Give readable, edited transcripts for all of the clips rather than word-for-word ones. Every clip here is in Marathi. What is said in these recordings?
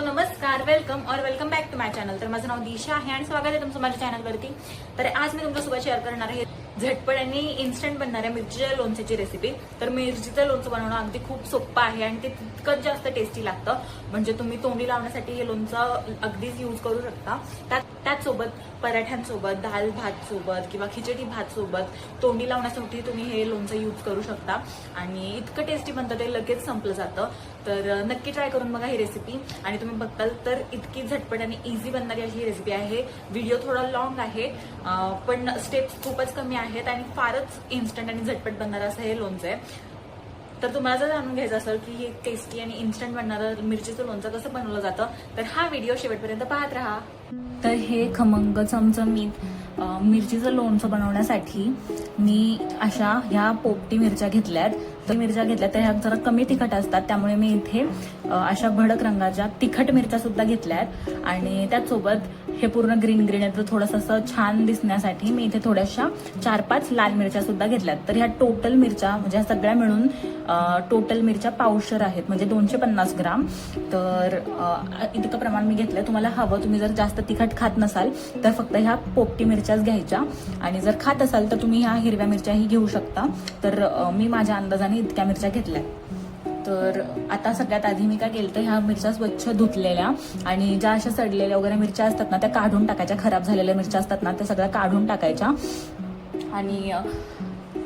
नमस्कार, welcome back to my channel. तर माझं नाव दिशा आहे आणि स्वागत आहे तुमचं माझ्या चॅनलवरती। तर आज मी तुमच्यासोबत शेअर करणार आहे झटपट आणि इन्स्टंट बनणाऱ्या मिरचीच्या लोणच्याची रेसिपी। तर मिरचीचं लोणचं बनवणं अगदी खूप सोपं आहे आणि ते तितकंच जास्त टेस्टी लागतं। म्हणजे तुम्ही तोंडी लावण्यासाठी हे लोणचं अगदीच यूज करू शकता। त्याचसोबत पराठ्यांसोबत, दाल भात सोबत किंवा खिचडी भात सोबत तोंडी लावण्यासाठी तुम्ही हे लोणचं यूज करू शकता आणि इतकं टेस्टी बनतं ते लगेच संपलं जातं। तर नक्की ट्राय करून बघा ही रेसिपी आणि तुम्ही बघताल तर इतकी झटपट आणि इझी बनणारी अशी ही रेसिपी आहे। व्हिडिओ थोडा लॉंग आहे पण स्टेप्स खूपच कमी आहेत आणि फारच इन्स्टंट आणि झटपट बनणारं असं हे लोणचं आहे। तर तुम्हाला जर जाणून घ्यायचं असेल की हे टेस्टी आणि इन्स्टंट बनणारं मिरचीचं लोणचं कसं बनवलं जातं तर हा व्हिडिओ शेवटपर्यंत पाहत राहा। तर हे खमंग चमचमीत मिरचीचं लोणचं बनवण्यासाठी मी अशा ह्या पोपटी मिरच्या घेतल्यात। तर मिरच्या घेतल्या तर ह्या जरा कमी तिखट असतात, त्यामुळे मी इथे अशा भडक रंगाच्या तिखट मिरच्या सुद्धा घेतल्यात आणि त्याचसोबत हे पूर्ण ग्रीन आहे तर थोडंसं असं छान दिसण्यासाठी मी इथे थोड्याशा 4-5 लाल मिरच्या सुद्धा घेतल्यात। तर ह्या टोटल मिरच्या म्हणजे ह्या सगळ्या मिळून टोटल मिरच्या पावशर आहेत, म्हणजे 250 ग्राम। तर इतकं प्रमाण मी घेतलंय। तुम्हाला हवं तुम्ही जर जास्त तिखट खात नसाल तर फक्त ह्या पोपटी मिरच्याच घ्यायच्या आणि जर खात असाल तर तुम्ही ह्या हिरव्या मिरच्याही घेऊ शकता। तर मी माझ्या अंदाजाने इतक्या मिरच्या घेतल्या। तर आता सगळ्यात आधी मी काय केलं तर ह्या मिरच्या स्वच्छ धुतलेल्या आणि ज्या अशा सडलेल्या वगैरे मिरच्या असतात ना त्या काढून टाकायच्या। खराब झालेल्या मिरच्या असतात ना त्या सगळ्या काढून टाकायच्या आणि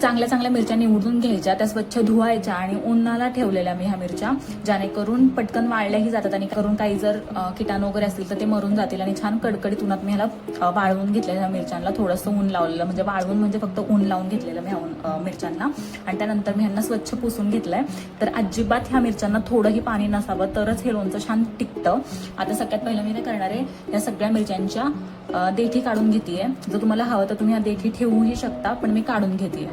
चांगल्या चांगल्या मिरच्या निवडून घ्यायच्या, त्या स्वच्छ धुवायच्या आणि उन्हाला ठेवलेल्या मी ह्या मिरच्या, जेणेकरून पटकन वाळल्याही जातात आणि करून काही जर किटाणू वगैरे असतील तर ते मरून जातील। आणि छान कडकडीत उन्हात मी ह्याला वाळवून घेतलेल्या ह्या मिरच्यांना थोडंसं ऊन लावलेलं, म्हणजे वाळवून म्हणजे फक्त ऊन लावून घेतलेलं मी ह्या मिरच्यांना आणि त्यानंतर मी ह्यांना स्वच्छ पुसून घेतलंय। तर अजिबात ह्या मिरच्यांना थोडंही पाणी नसावं तरच हे लोणचं छान टिकतं। आता सगळ्यात पहिलं मी काय करणार आहे, या सगळ्या मिरच्यांच्या देठी काढून घेतेय। जर तुम्हाला हवं तर तुम्ही ह्या देठी ठेवूही शकता, पण मी काढून घेतेय।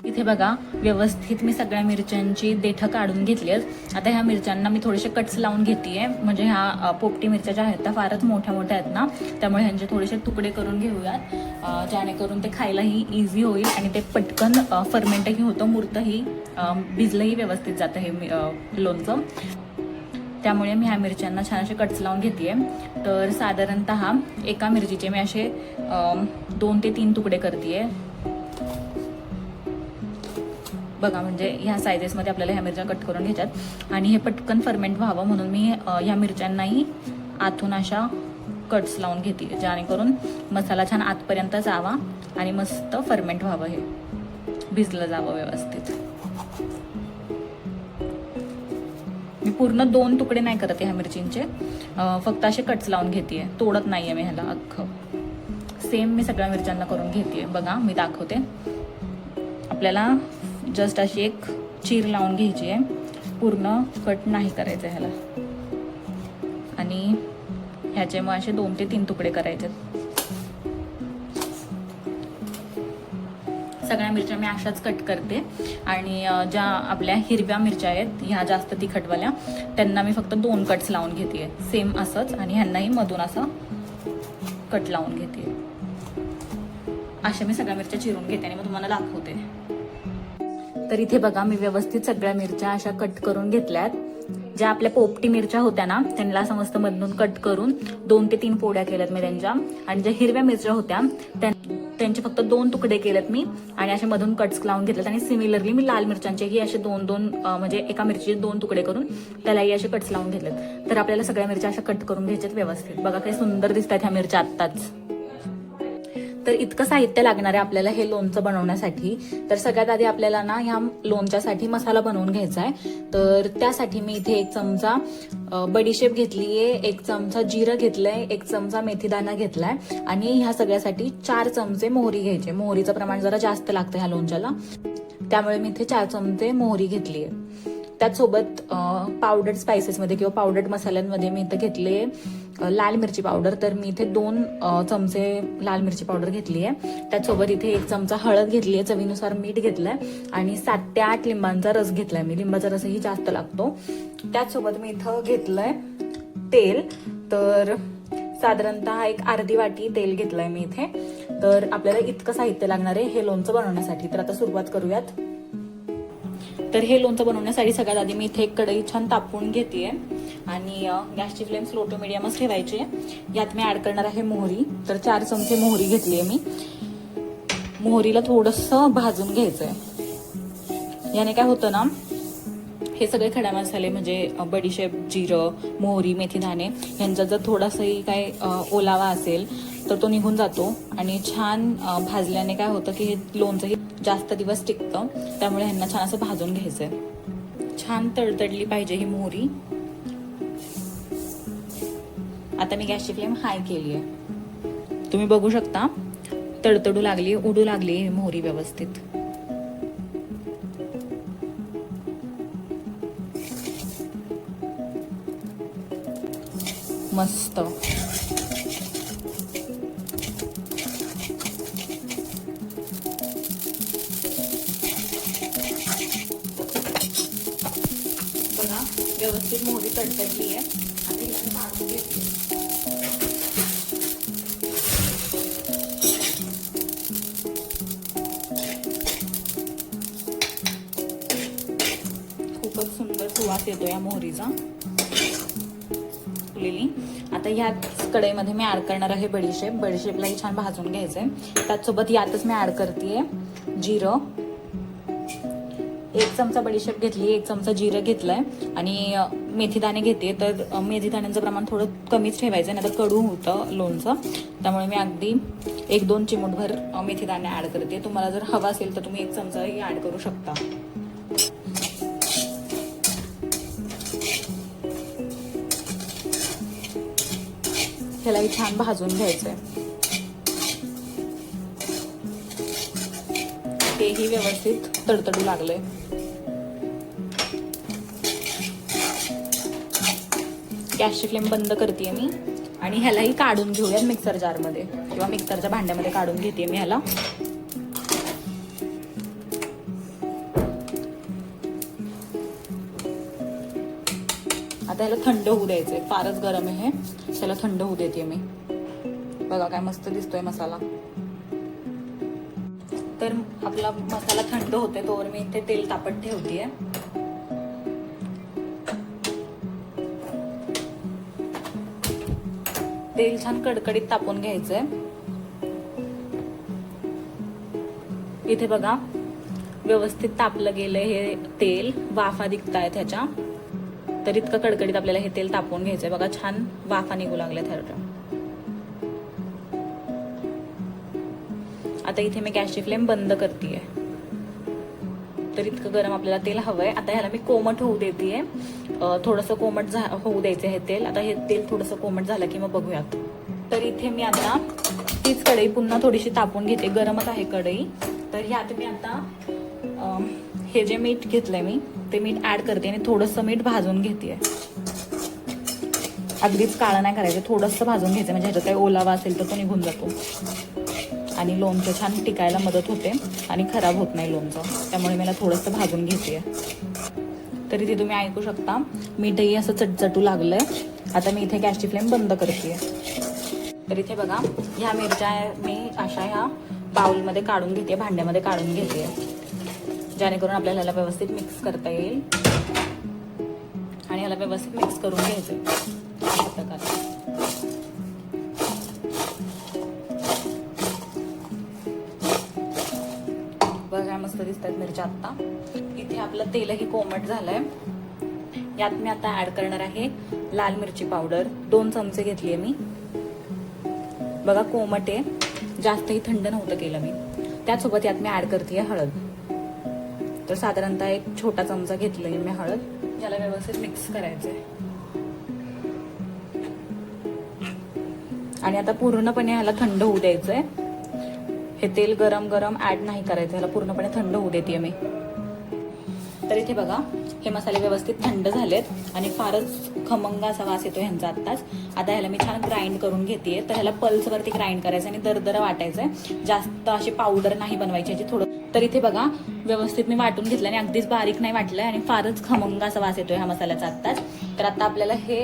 इथे बघा व्यवस्थित मी सगळ्या मिरच्यांची देठं काढून घेतली आहेत। आता ह्या मिरच्यांना मी थोडेसे कट्स लावून घेतेय, म्हणजे ह्या पोपटी मिरच्या ज्या आहेत त्या फारच मोठ्या मोठ्या आहेत ना, त्यामुळे ह्यांचे थोडेसे तुकडे करून घेऊयात, जेणेकरून ते खायलाही इझी होईल आणि ते पटकन फर्मेंटही होतं, मुरतंही, भिजलंही व्यवस्थित जातं हे लोणचं। त्यामुळे मी ह्या मिरच्यांना छान असे कट्स लावून घेतेय। तर साधारणतः एका मिरचीचे मी असे 2 ते 3 तुकडे करतेय बघा, म्हणजे ह्या सायझेसमध्ये आपल्याला ह्या मिरच्या कट करून घ्यायच्यात आणि हे पटकन फर्मेंट व्हावं म्हणून मी ह्या मिरच्यांनाही आतून अशा कट्स लावून घेते, जेणेकरून मसाला छान आतपर्यंत जावा आणि मस्त फर्मेंट व्हावं, हे भिजलं जावं व्यवस्थित। मी पूर्ण 2 तुकडे नाही करत ह्या मिरचींचे, फक्त असे कट्स लावून घेते, तोडत नाहीये मी ह्याला अख्खं। सेम मी सगळ्या मिरच्यांना करून घेते बघा, मी दाखवते। आपल्याला जस्ट अशी एक चीर लावून घ्यायची आहे, पूर्ण कट नाही करायचं ह्याला आणि ह्याचे मग असे 2 ते 3 तुकडे करायचे। सगळ्या मिरच्या मी अशाच कट करते आणि ज्या आपल्या हिरव्या मिरच्या आहेत ह्या जास्त तिखटवाल्या त्यांना मी फक्त 2 कट्स लावून घेते सेम असंच, आणि ह्यांनाही मधून असं कट लावून घेते। अशा मी सगळ्या मिरच्या चिरून घेते आणि मग तुम्हाला दाखवते। तर इथे बघा मी व्यवस्थित सगळ्या मिरच्या अशा कट करून घेतल्यात। ज्या आपल्या पोपटी मिरच्या होत्या ना त्यांना समस्त मधून कट करून 2 ते 3 पोड्या केल्यात मी त्यांच्या, आणि ज्या हिरव्या मिरच्या होत्या त्यांचे फक्त 2 तुकडे केलेत मी आणि असे मधून कट्स लावून घेतलेत। आणि सिमिलरली मी लाल मिरच्यांचेही असे 2-2 म्हणजे एका मिरचीचे 2 तुकडे करून त्यालाही असे कट्स लावून घेतलेत। तर आपल्याला सगळ्या मिरच्या अशा कट करून घ्यायच्यात व्यवस्थित। बघा काही सुंदर दिसतात ह्या मिरच्या आत्ताच। तर इतकं साहित्य लागणार आहे आपल्याला हे लोणचं बनवण्यासाठी। तर सगळ्यात आधी आपल्याला ना ह्या लोणच्यासाठी मसाला बनवून घ्यायचा आहे। तर त्यासाठी मी इथे 1 चमचा बडीशेप घेतलीये, 1 चमचा जिरं घेतलंय, 1 चमचा मेथीदाणा घेतलाय आणि ह्या सगळ्यासाठी 4 चमचे मोहरी घ्यायचे। मोहरीचं प्रमाण जरा जास्त लागतं ह्या लोणच्याला, त्यामुळे मी इथे 4 चमचे मोहरी घेतलीये। त्याचसोबत पावडर्ड स्पायसेसमध्ये किंवा पावडर्ड मसाल्यांमध्ये मी इथे घेतले लाल मिरची पावडर। तर मी इथे 2 चमचे लाल मिरची पावडर घेतली आहे। त्याचसोबत इथे 1 चमचा हळद घेतली आहे, चवीनुसार मीठ घेतलंय आणि 7 ते 8 लिंबांचा रस घेतलाय मी, लिंबाचा रसही जास्त लागतो। त्याचसोबत मी इथं घेतलंय तेल, तर साधारणतः 1 अर्धी वाटी तेल घेतलंय मी इथे। तर आपल्याला इतकं साहित्य लागणार आहे हे लोणचं बनवण्यासाठी। तर आता सुरुवात करूयात। तर हे लोणचं बनवण्यासाठी सगळ्यात आधी मी इथे एक कढई छान तापवून घेते आणि गॅसची फ्लेम स्लो टू मीडियमच ठेवायची आहे. यात मी ऍड करणार आहे मोहरी. तर 4 चमचे मोहरी घेतली आहे मी. मोहरीला थोडंसं भाजून घ्यायचंय. याने काय होतं ना, हे सगळे खडा मसाले म्हणजे बडीशेप, जिरं, मोहरी, मेथीदाणे यांचा जर थोडासाही काय ओलावा असेल तर तो निघून जातो आणि छान भाजल्याने काय होतं की हे लोणचंही जास्त दिवस टिकतं. त्यामुळे ह्यांना छान असं भाजून घ्यायचंय. छान तडतडली पाहिजे ही मोहरी. आता मी गॅसची फ्लेम हाय केली आहे. तुम्ही बघू शकता तडतडू लागली, उडू लागली मोहरी व्यवस्थित. मस्त. बघा व्यवस्थित मोहरी तडतडली आहे. आता हिला काढून घेते. खूपच सुंदर सुवास येतो या मोहरीचा. आता ह्याच कढईमध्ये मी ऍड करणार आहे बडीशेप. बडीशेपलाही छान भाजून घ्यायचंय. त्याचसोबत यातच मी ऍड करतेय जिरं. 1 चमचा बडीशेप घेतली, 1 चमचा जिरं घेतलंय आणि मेथीदाणे घेते. तर मेथीदाण्यांचं प्रमाण थोडं कमीच ठेवायचं, नाही तर कडू होतं लोणचं. त्यामुळे मी अगदी 1-2 चिमूटभर मेथीदाणे ऍड करते. तुम्हाला जर हवा असेल तर तुम्ही 1 चमचाही ऍड करू शकता. ह्यालाही छान भाजून घ्यायचंय. तेही व्यवस्थित तडतडू लागले. गॅसची फ्लेम बंद करते मी आणि ह्यालाही काढून घेऊयात मिक्सर जारमध्ये किंवा मिक्सरच्या भांड्यामध्ये काढून घेते मी ह्याला. आता ह्याला थंड होऊ द्यायचंय. फारच गरम आहे हे. त्याला थंड होऊ देते मी. बघा काय मस्त दिसतोय मसाला. तर आपला मसाला थंड होते तोवर मी इथे तेल तापत ठेवतेय. तेल छान कडकडीत तापून घ्यायचंय. इथे बघा व्यवस्थित तापलं गेलंय हे तेल. वाफा दिसतायत ह्याच्या. तर इतकं कडकडीत आपल्याला हे तेल तापवून घ्यायचंय. बघा छान वाफा निघू लागल्या ह्याच्या. आता इथे मी गॅसची फ्लेम बंद करतेय. तर इतकं गरम आपल्याला तेल हवंय. आता ह्याला मी कोमट होऊ देतेय. थोडंसं कोमट होऊ द्यायचं हे तेल. आता हे तेल थोडंसं कोमट झालं की मग बघूयात. तर इथे मी आता तीच कढई पुन्हा थोडीशी तापवून घेते. गरमच आहे कढई. तर ह्यात मी आता हे जे मीठ घेतलंय मी ते मीठ ऍड करते आणि थोडंसं मीठ भाजून घेते. अगदीच काळं नाही करायचं, थोडंसं भाजून घ्यायचं म्हणजे ह्याच्यात काही ओलावा असेल तर तो निघून जातो आणि लोणचं छान टिकायला मदत होते आणि खराब होत नाही लोणचं. त्यामुळे मला थोडंसं भाजून घेते. तरी ते तुम्ही ऐकू शकता मीठही असं चटचटू लागलंय. आता मी इथे गॅसची फ्लेम बंद करते. तर इथे बघा ह्या मिरच्या मी अशा ह्या बाउलमध्ये काढून घेते, भांड्यामध्ये काढून घेते, जेणेकरून आपल्याला ह्याला व्यवस्थित मिक्स करता येईल आणि ह्याला व्यवस्थित मिक्स करून घ्यायचं अशा प्रकारे. बघा मस्त दिसतात मिरच्या. आता इथे आपलं तेलही कोमट झालंय. यात मी आता ऍड करणार आहे लाल मिरची पावडर. 2 चमचे घेतलीये मी. बघा कोमट आहे, जास्तही थंड नव्हतं केलं मी. त्याचसोबत यात मी ऍड करते हळद. तर साधारणतः 1 छोटा चमचा घेतलाय मी हळद. याला व्यवस्थित मिक्स करायचंय आणि आता पूर्णपणे ह्याला थंड होऊ द्यायचंय. हे तेल गरम गरम ऍड नाही करायचं, ह्याला पूर्णपणे थंड होऊ देते मी. तर इथे बघा हे मसाले व्यवस्थित थंड झालेत आणि फारच खमंग असा वास येतो ह्यांचा आत्ताच. आता ह्याला मी छान ग्राइंड करून घेतेय. तर ह्याला पल्सवरती ग्राइंड करायचं आणि दरदर वाटायचंय. जास्त अशी पावडर नाही बनवायची याची थोडं. तर इथे बघा व्यवस्थित मी वाटून घेतलं आणि अगदीच बारीक नाही वाटलंय आणि फारच खमंग असा वास येतोय ह्या मसाल्याचा आत्ताच. तर आता आपल्याला हे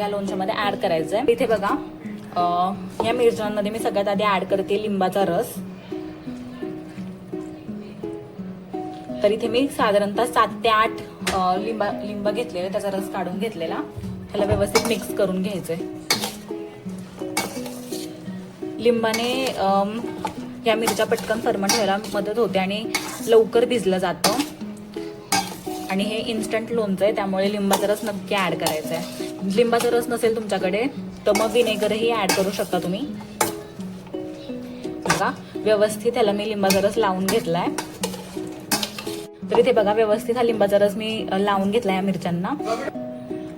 या लोणच्यामध्ये ऍड करायचंय. इथे बघा या मिरच्यांमध्ये मी सगळ्यात आधी ऍड करते लिंबाचा रस. तर इथे मी साधारणतः 7 ते 8 लिंब घेतलेले, त्याचा रस काढून घेतलेला. ह्याला व्यवस्थित मिक्स करून घ्यायचंय. लिंबाने या मिरच्या पटकन फर्मंट व्हायला मदत होते आणि लवकर भिजलं जातं. आणि हे इन्स्टंट लोणचं आहे, त्यामुळे लिंबाचा रस नक्की ऍड करायचा आहे. लिंबाचा रस नसेल तुमच्याकडे तर मग विनेगरही ऍड करू शकता तुम्ही. बघा व्यवस्थित ह्याला मी लिंबाचा रस लावून घेतलाय. तर इथे बघा व्यवस्थित हा लिंबाचा रस मी लावून घेतलाय या मिरच्यांना.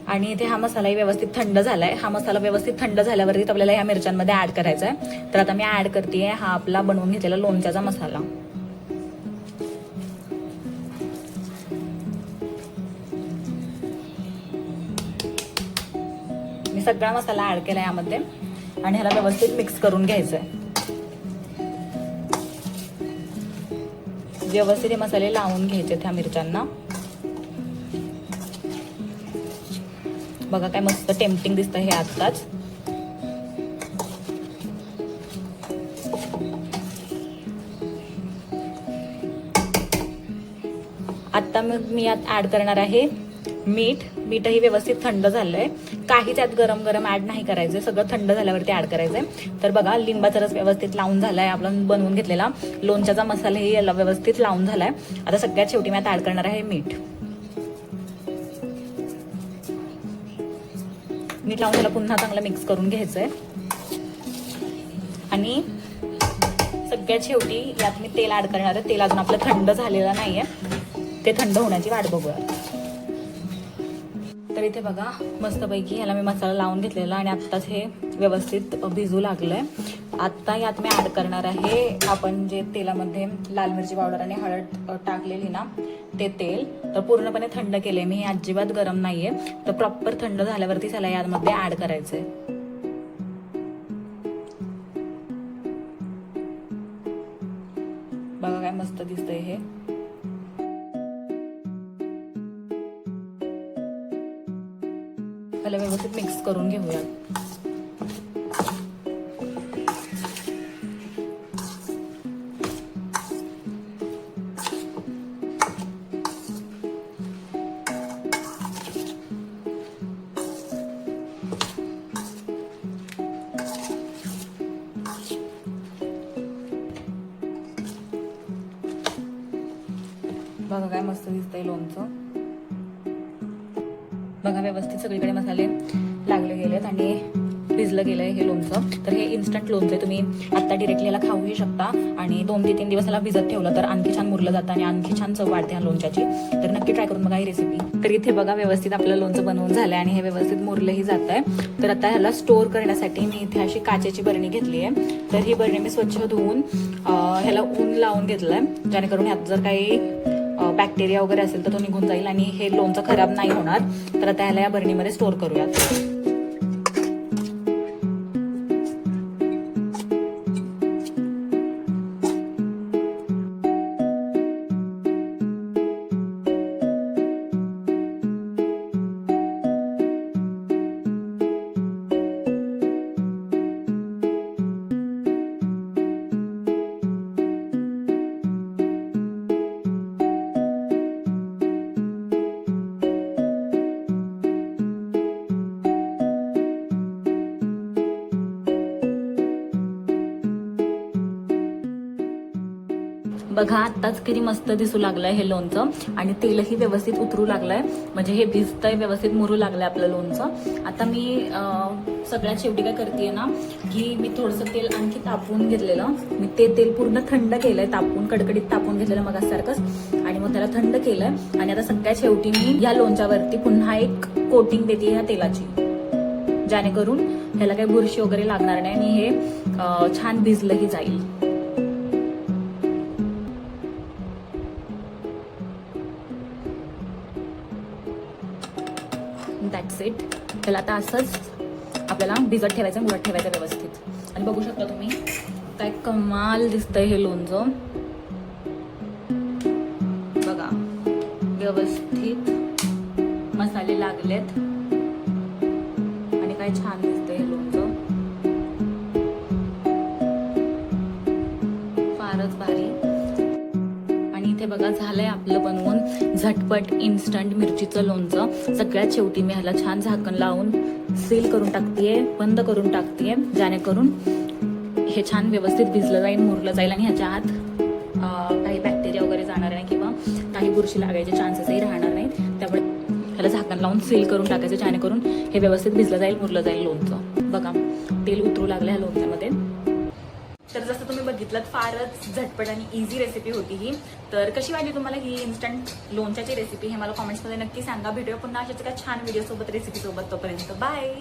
आणि इथे हा मसालाही व्यवस्थित थंड झालाय. हा मसाला व्यवस्थित थंड झाल्यावरती आपल्याला ह्या मिरच्यांमध्ये ऍड करायचा आहे. तर आता मी ऍड करतेय हा आपला बनवून घेतलेला लोणच्याचा मसाला. मी सगळा मसाला ऍड केला यामध्ये आणि ह्याला व्यवस्थित मिक्स करून घ्यायचंय. व्यवस्थित हे मसाले लावून घ्यायचे ह्या मिरच्यांना. बघा काय मस्त टेम्पटिंग दिसतं हे आत्ताच. आता मग मी यात ऍड करणार आहे मीठ. मीठही व्यवस्थित थंड झालंय. काहीच यात गरम गरम ऍड नाही करायचंय, सगळं थंड झाल्यावरती ऍड करायचंय. तर बघा लिंबाचा रस व्यवस्थित लावून झालाय. आपण बनवून घेतलेला लोणच्याचा मसालाही याला व्यवस्थित लावून झालाय. आता सगळ्यात शेवटी मी आता ऍड करणार आहे मीठ. मीठ लावून त्याला पुन्हा चांगलं मिक्स करून घ्यायचंय. आणि सगळ्यात शेवटी यात मी तेल ऍड करणार आहे. तेल अजून आपलं थंड झालेलं नाहीये, ते थंड होण्याची वाट बघूया. तर इथे बघा मस्तपैकी ह्याला मी मसाला लावून घेतलेला आणि आत्ताच हे व्यवस्थित भिजू लागलंय. आता यात मी ऍड करणार आहे आपण जे तेलामध्ये लाल मिरची पावडर आणि हळद टाकलेली ना ते तेल. तर पूर्णपणे थंड केलंय मी, हे अजिबात गरम नाहीये. तर प्रॉपर थंड झाल्यावरती त्याला यामध्ये ऍड करायचंय. बघा काय मस्त दिसतंय हे. त्याला व्यवस्थित मिक्स करून घेऊयात. बघा काय मस्त दिसतंय लोणचं. बघा व्यवस्थित सगळीकडे मसाले लागले गेलेत आणि भिजलं गेलंय हे लोणचं. तर हे इन्स्टंट लोणचं तुम्ही आता डिरेक्टली याला खाऊही शकता आणि 2 ते 3 दिवस याला भिजत ठेवलं तर आणखी छान मुरलं जातं आणि आणखी छान चव वाढते ह्या लोणच्याची. तर नक्की ट्राय करून बघा ही रेसिपी. तर इथे बघा व्यवस्थित आपलं लोणचं बनवून झालंय आणि हे व्यवस्थित मुरलंही जात आहे. तर आता ह्याला स्टोअर करण्यासाठी मी इथे अशी काचेची बरणी घेतली आहे. तर ही बरणी मी स्वच्छ धुवून ह्याला ऊन लावून घेतलंय, जेणेकरून ह्यात जर काही बॅक्टेरिया वगैरे असेल तर तो निघून जाईल आणि हे लोणचं खराब नाही होणार. तर आता ह्याला या बरणीमध्ये स्टोअर करूयात. बघा आत्ताच किती मस्त दिसू लागलंय हे लोणचं आणि तेलही व्यवस्थित उतरू लागलंय. म्हणजे हे भिजतंय, व्यवस्थित मुरू लागलंय आपलं लोणचं. आता मी सगळ्यात शेवटी काय करतेय ना की मी थोडंसं तेल आणखी तापवून घेतलेलं. मी ते तेल पूर्ण थंड केलंय, तापवून कडकडीत तापवून घेतलेलं मगासारखंच आणि मग त्याला थंड केलंय. आणि आता सगळ्यात शेवटी मी या लोणच्यावरती पुन्हा एक कोटिंग देते ह्या तेलाची, जेणेकरून ह्याला काही बुरशी वगैरे लागणार नाही आणि हे छान भिजलंही जाईल. That's it. त्याला आता असंच आपल्याला भिजत ठेवायचं, मुरत ठेवायचं व्यवस्थित. आणि बघू शकता तुम्ही काय कमाल दिसतंय हे लोणचं. बघा व्यवस्थित मसाले लागलेत आणि काय छान दिसतंय हे लोणचं. फारच भारी. आणि इथे बघा झालंय आपलं बनवून झटपट इन्स्टंट मिरचीचं लोणचं. सगळ्यात शेवटी मी ह्याला छान झाकण लावून सील करून टाकतेय, बंद करून टाकतेय, जेणेकरून हे छान व्यवस्थित भिजलं जाईल, मुरलं जाईल आणि ह्याच्या आत काही बॅक्टेरिया वगैरे जाणार नाही किंवा काही बुरशी लागायचे चान्सेसही राहणार नाहीत. त्यामुळे ह्याला झाकण लावून सील करून टाकायचं, जेणेकरून हे व्यवस्थित भिजलं जाईल, मुरलं जाईल लोणचं. बघा तेल उतरू लागलं ह्या लोणच्यामध्ये. तर जसं तुम्ही बघितलं फारच झटपट आणि इझी रेसिपी होती ही. तर कशी वाटली तुम्हाला ही इन्स्टंट लोणच्याची रेसिपी हे मला कॉमेंट्समध्ये नक्की सांगा. भेटूया पुन्हा अशाच एका छान व्हिडिओ सोबत, रेसिपी सोबत. तोपर्यंत बाय.